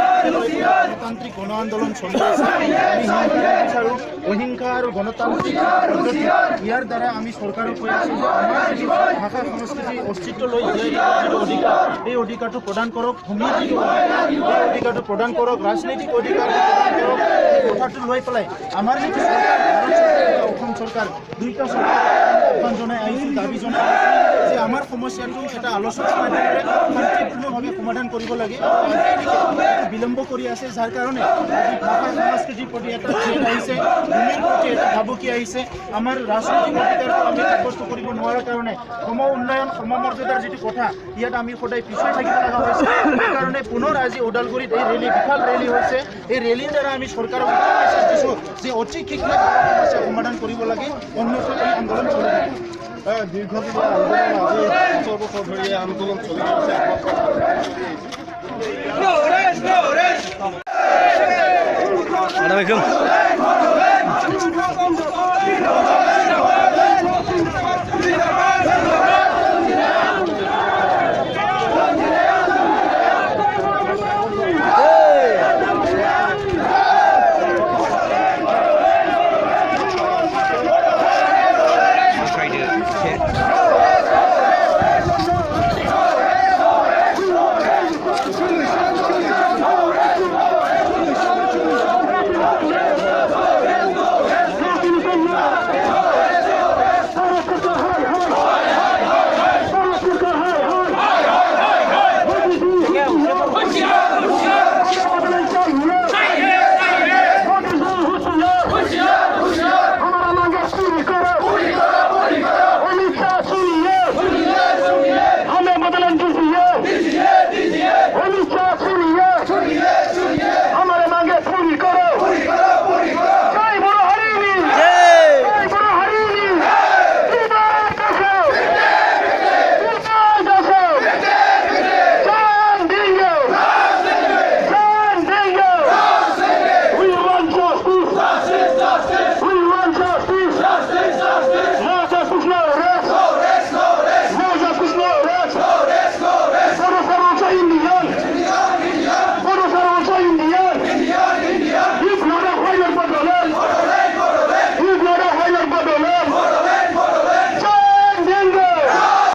গণতান্ত্ৰিক গণ আন্দোলন চলি আছে। আমি বিচাৰো অহিংসা আৰু গণতান্ত্ৰিক পদ্ধতি ইয়াৰ দ্বাৰা আমি চৰকাৰক কৈ আছোঁ যে আমাৰ যি ভাষা সংস্কৃতি অস্তিত্ব লৈ যিটো অধিকাৰ এই অধিকাৰটো প্ৰদান কৰক। ভূমিৰ যিটো অধিকাৰ এই অধিকাৰটো প্ৰদান কৰক। ৰাজনৈতিক অধিকাৰ প্ৰদান কৰক। এই কথাটো লৈ পেলাই আমাৰ যিটো চৰকাৰ ভাৰত চৰকাৰ অসম চৰকাৰ দুইটা চৰকাৰ আহ্বান জনাই আহিছোঁ, দাবী জনাই আহিছোঁ যে আমাৰ সমস্যাটো এটা আলোচনাৰ মাধ্যমেৰে শান্তিপূৰ্ণভাৱে সমাধান কৰিব লাগে। বিলম্ব কৰি আছে, যাৰ কাৰণে আজি ভাষা সংস্কৃতিৰ প্ৰতি এটা থ্ৰেট আহিছে, ভূমিৰ প্ৰতি এটা ভাবুকি আহিছে। আমাৰ ৰাজনৈতিক অধিকাৰটো আমি সাব্যস্ত কৰিব নোৱাৰাৰ কাৰণে সম উন্নয়ন সমমৰ্যাদাৰ যিটো কথা ইয়াত আমি সদায় পিছুৱাই থাকিব লগা হৈছে। সেইকাৰণে পুনৰ আজি ওদালগুৰিত এই ৰেলী বিশাল ৰেলী হৈছে। এই ৰেলীৰ দ্বাৰা আমি চৰকাৰক মেছেজ দিছোঁ যে অতি শীঘ্ৰে সমস্যা সমাধান কৰিব লাগে, অন্যথা এই আন্দোলন চলি থাকিব। দীৰ্ঘদিনীয়া আন্দোলন আজি 5 বছৰ ধৰি আন্দোলন চলি আছে।